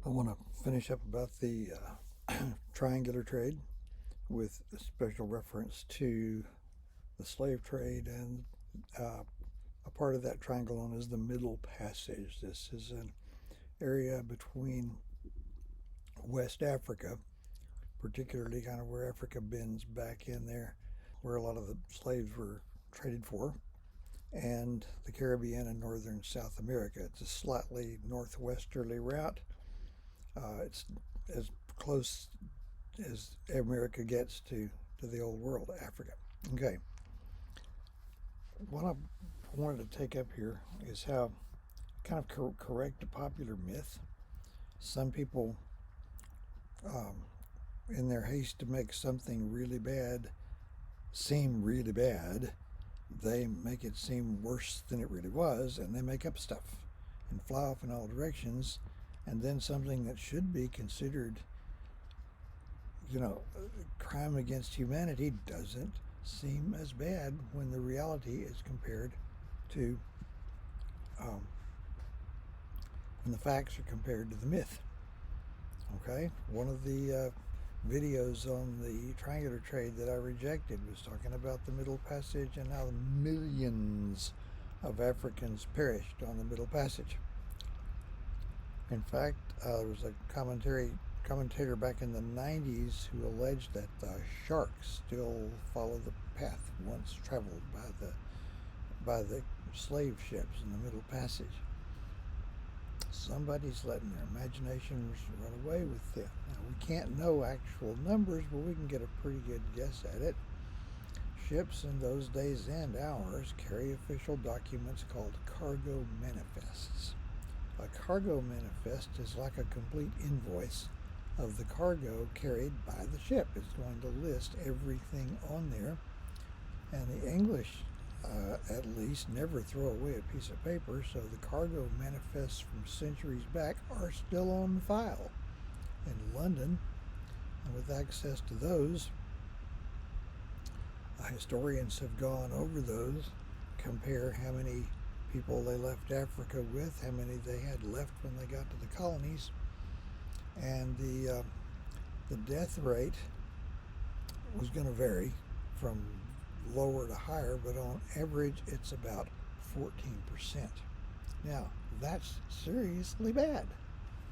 I want to finish up about the triangular trade with a special reference to the slave trade, and a part of that triangle known as the Middle Passage. This is an area between West Africa, particularly kind of where Africa bends back in there, where a lot of the slaves were traded for, and the Caribbean and northern South America. It's a slightly northwesterly route. It's as close as America gets to the old world, Africa. Okay, what I wanted to take up here is how kind of correct a popular myth. Some people, um, in their haste to make something really bad seem really bad, they make it seem worse than it really was, and they make up stuff and fly off in all directions, and then something that should be considered, crime against humanity doesn't seem as bad when the reality is compared to, um, when the facts are compared to the myth. Okay, one of the videos on the triangular trade that I rejected was talking about the Middle Passage and how millions of Africans perished on the Middle Passage. In fact, there was a commentator back in the 90s who alleged that sharks still follow the path once traveled by the slave ships in the Middle Passage. Somebody's letting their imaginations run away with them. Now, we can't know actual numbers, but we can get a pretty good guess at it. Ships in those days and ours carry official documents called cargo manifests. A cargo manifest is like a complete invoice of the cargo carried by the ship. It's going to list everything on there, and the English at least never throw away a piece of paper, so the cargo manifests from centuries back are still on file in London, and with access to those, historians have gone over those, compare how many people they left Africa with, how many they had left when they got to the colonies, and the death rate was going to vary from lower to higher, but on average it's about 14%. Now, that's seriously bad.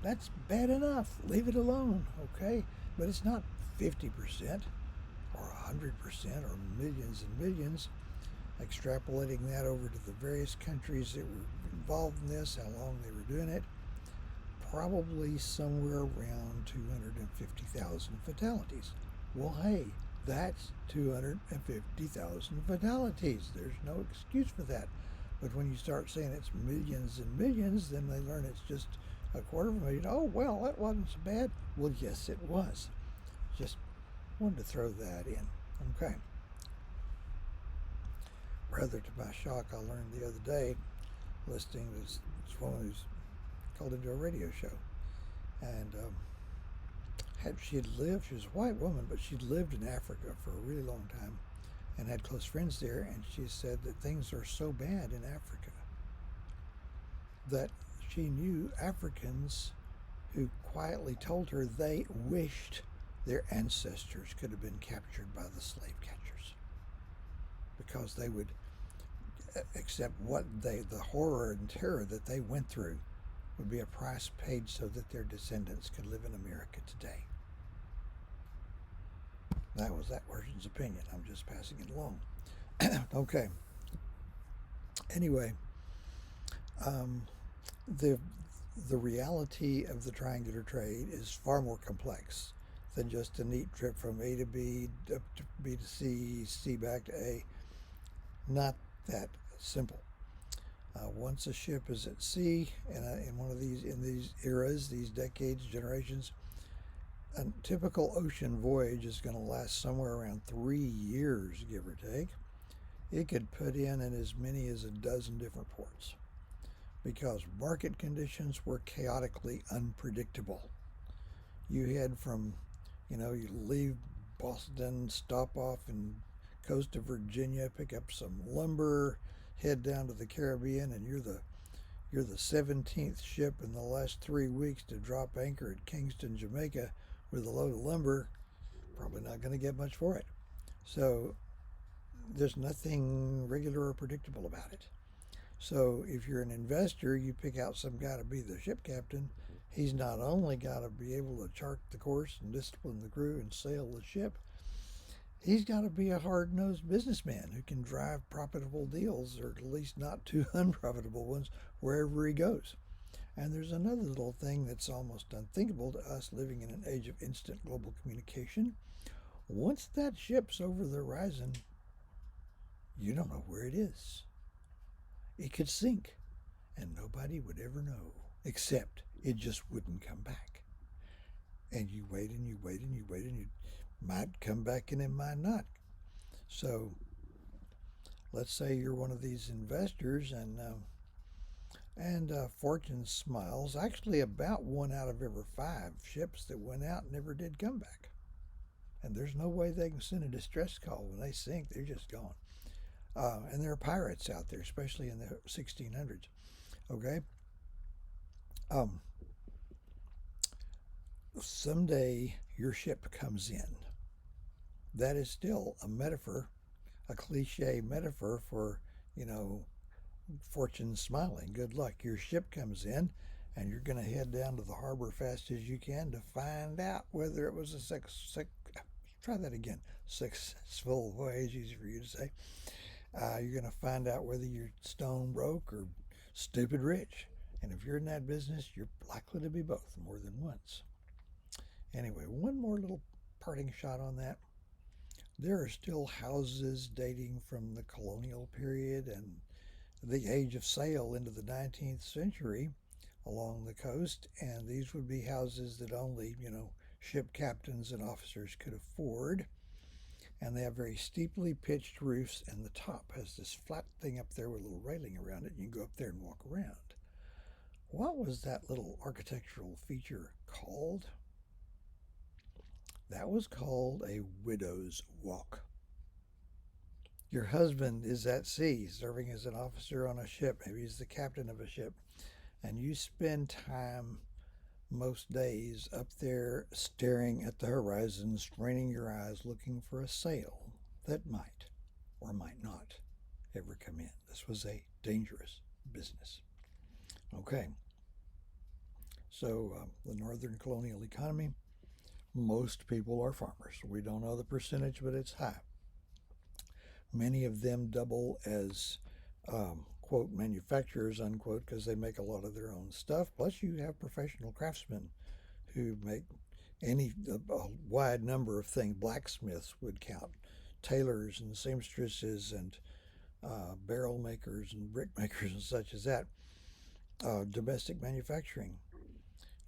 That's bad enough. Leave it alone, okay? But it's not 50% or 100% or millions and millions. Extrapolating that over to the various countries that were involved in this, how long they were doing it, probably somewhere around 250,000 fatalities. Well, hey, that's 250,000 fatalities. There's no excuse for that. But when you start saying it's millions and millions, then they learn it's just a quarter of a million. Oh, well, that wasn't so bad. Well, yes, it was. Just wanted to throw that in. Okay. Rather to my shock, I learned the other day, listening to this woman who's called into a radio show, and she was a white woman, but she'd lived in Africa for a really long time and had close friends there, and she said that things are so bad in Africa that she knew Africans who quietly told her they wished their ancestors could have been captured by the slave catchers, because they would accept the horror and terror that they went through would be a price paid so that their descendants could live in America today. That was that person's opinion. I'm just passing it along. Okay. Anyway, the reality of the triangular trade is far more complex than just a neat trip from A to B, up to B to C, C back to A. Not that simple. Once a ship is at sea, in these eras, these decades, generations, a typical ocean voyage is going to last somewhere around 3 years, give or take. It could put in as many as a dozen different ports, because market conditions were chaotically unpredictable. You head from, you leave Boston, stop off in coast of Virginia, pick up some lumber, head down to the Caribbean, and you're you're the 17th ship in the last 3 weeks to drop anchor at Kingston, Jamaica with a load of lumber, probably not going to get much for it. So there's nothing regular or predictable about it. So if you're an investor, you pick out some guy to be the ship captain. He's not only got to be able to chart the course and discipline the crew and sail the ship, he's got to be a hard-nosed businessman who can drive profitable deals, or at least not too unprofitable ones, wherever he goes. And there's another little thing that's almost unthinkable to us living in an age of instant global communication. Once that ship's over the horizon, you don't know where it is. It could sink, and nobody would ever know, except it just wouldn't come back. And you wait and you wait and you wait, and you might come back and it might not. So let's say you're one of these investors, and fortune smiles. Actually, about 1 out of every 5 ships that went out never did come back. And there's no way they can send a distress call. When they sink, they're just gone. And there are pirates out there, especially in the 1600s. Okay? Someday your ship comes in. That is still a metaphor, a cliche metaphor for, fortune smiling. Good luck. Your ship comes in, and you're going to head down to the harbor fast as you can to find out whether it was a successful voyage, easy for you to say. You're going to find out whether you're stone broke or stupid rich. And if you're in that business, you're likely to be both more than once. Anyway, one more little parting shot on that. There are still houses dating from the colonial period and the age of sail into the 19th century along the coast, and these would be houses that only, ship captains and officers could afford. And they have very steeply pitched roofs, and the top has this flat thing up there with a little railing around it, and you can go up there and walk around. What was that little architectural feature called? That was called a widow's walk. Your husband is at sea, serving as an officer on a ship. Maybe he's the captain of a ship. And you spend time most days up there staring at the horizon, straining your eyes, looking for a sail that might or might not ever come in. This was a dangerous business. Okay. So the northern colonial economy, most people are farmers. We don't know the percentage, but it's high. Many of them double as, quote, manufacturers, unquote, because they make a lot of their own stuff. Plus, you have professional craftsmen who make a wide number of things. Blacksmiths would count, tailors and seamstresses and barrel makers and brick makers and such as that. Domestic manufacturing.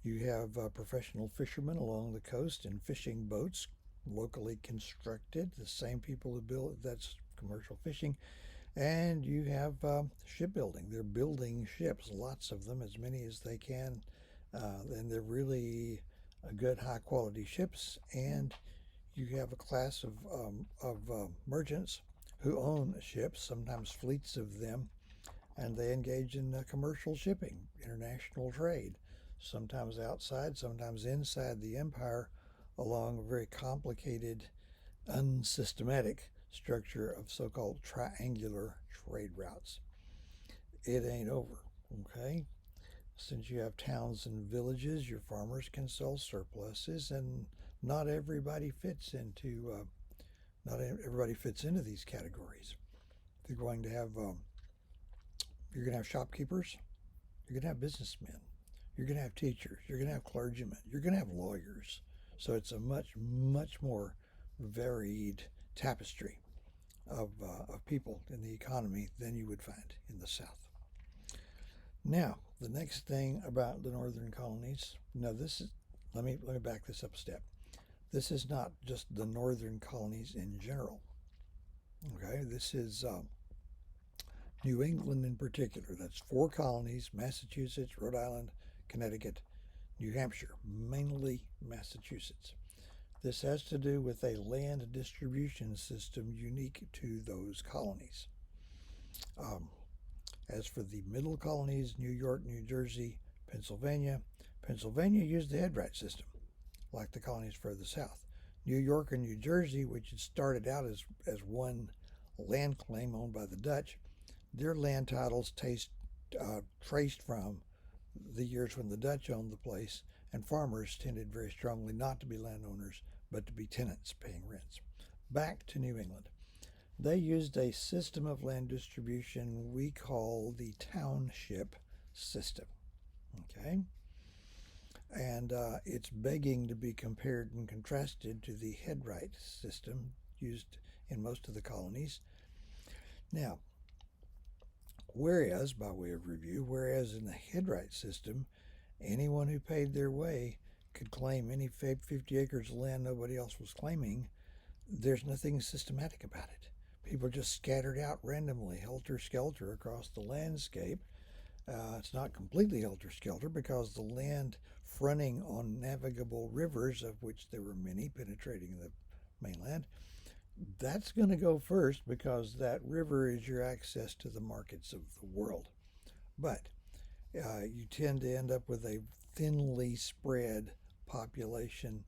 You have professional fishermen along the coast in fishing boats, locally constructed. The same people who build, that's commercial fishing. And you have shipbuilding. They're building ships, lots of them, as many as they can. And they're really good, high-quality ships. And you have a class of merchants who own ships, sometimes fleets of them, and they engage in commercial shipping, international trade, sometimes outside, sometimes inside the empire, along a very complicated, unsystematic structure of so-called triangular trade routes. It ain't over, okay? Since you have towns and villages, your farmers can sell surpluses, and not everybody fits into these categories. You're going to have shopkeepers, you're going to have businessmen, you're going to have teachers, you're going to have clergymen, you're going to have lawyers. So it's a much, much more varied tapestry of people in the economy than you would find in the South. Now, the next thing about the northern colonies, let me back this up a step. This is not just the northern colonies in general. Okay, this is New England in particular. That's 4 colonies: Massachusetts, Rhode Island, Connecticut, New Hampshire, mainly Massachusetts. This has to do with a land distribution system unique to those colonies. As for the middle colonies, New York, New Jersey, Pennsylvania, Pennsylvania used the headright system, like the colonies further south. New York and New Jersey, which had started out as one land claim owned by the Dutch, their land titles traced from the years when the Dutch owned the place, and farmers tended very strongly not to be landowners, but to be tenants paying rents. Back to New England. They used a system of land distribution we call the township system. Okay? And it's begging to be compared and contrasted to the headright system used in most of the colonies. Now, whereas, by way of review, whereas in the headright system, anyone who paid their way could claim any 50 acres of land nobody else was claiming, there's nothing systematic about it. People just scattered out randomly, helter-skelter across the landscape. It's not completely helter-skelter because the land fronting on navigable rivers, of which there were many penetrating the mainland, that's going to go first because that river is your access to the markets of the world. But you tend to end up with a thinly spread population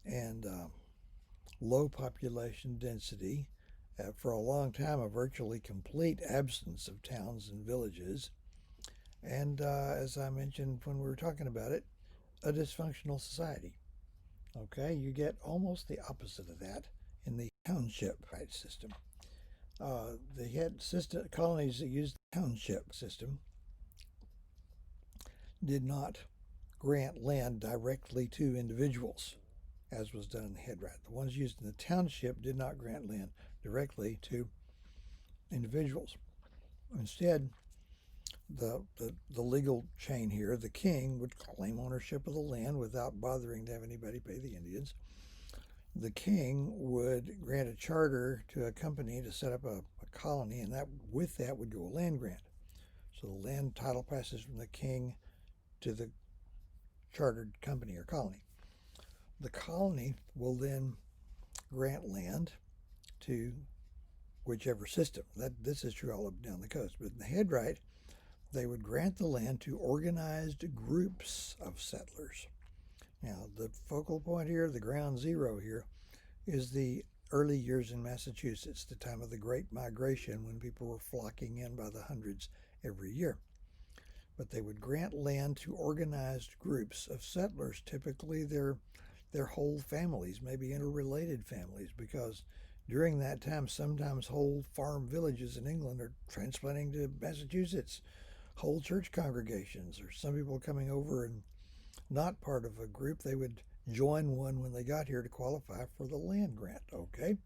and low population density. For a long time, a virtually complete absence of towns and villages. And as I mentioned when we were talking about it, a dysfunctional society. Okay, you get almost the opposite of that in the township system. The head colonies that used the township system did not grant land directly to individuals, as was done in the headright. The ones used in the township did not grant land directly to individuals. Instead, the legal chain here, the king would claim ownership of the land without bothering to have anybody pay the Indians. The king would grant a charter to a company to set up a colony, and with that would go a land grant. So the land title passes from the king to the chartered company or colony. The colony will then grant land to whichever system. This is true all up and down the coast. But in the headright, they would grant the land to organized groups of settlers. Now, the focal point here, the ground zero here, is the early years in Massachusetts, the time of the Great Migration when people were flocking in by the hundreds every year. But they would grant land to organized groups of settlers. Typically, they're whole families, maybe interrelated families, because during that time, sometimes whole farm villages in England are transplanting to Massachusetts, whole church congregations, or some people coming over and not part of a group. They would join one when they got here to qualify for the land grant. Okay,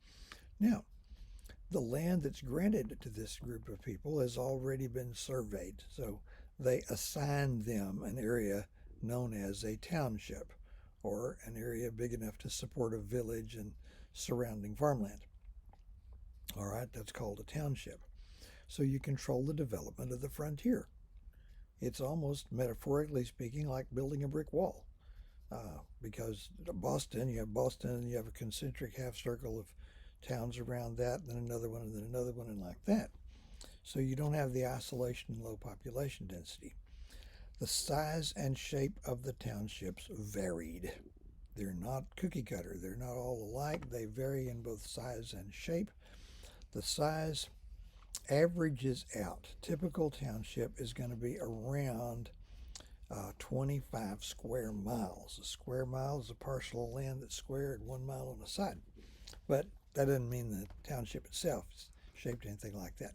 now the land that's granted to this group of people has already been surveyed, so they assign them an area known as a township, or an area big enough to support a village and surrounding farmland. All right, that's called a township. So you control the development of the frontier. It's almost, metaphorically speaking, like building a brick wall. Because Boston, you have a concentric half circle of towns around that, then another one, and then another one, and like that. So you don't have the isolation and low population density. The size and shape of the townships varied. They're not cookie cutter. They're not all alike. They vary in both size and shape. The size averages out. Typical township is going to be around 25 square miles. A square mile is a parcel of land that's squared 1 mile on a side. But that doesn't mean the township itself is shaped anything like that.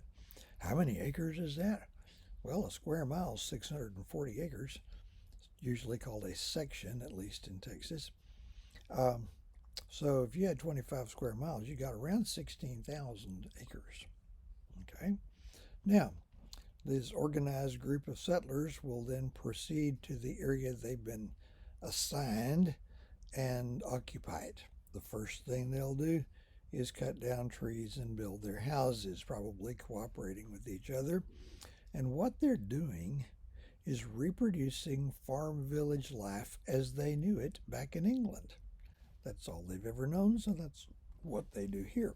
How many acres is that? Well, a square mile is 640 acres. It's usually called a section, at least in Texas. So if you had 25 square miles, you got around 16,000 acres. Okay. Now, this organized group of settlers will then proceed to the area they've been assigned and occupy it. The first thing they'll do is cut down trees and build their houses, probably cooperating with each other. And what they're doing is reproducing farm village life as they knew it back in England. That's all they've ever known, so that's what they do here.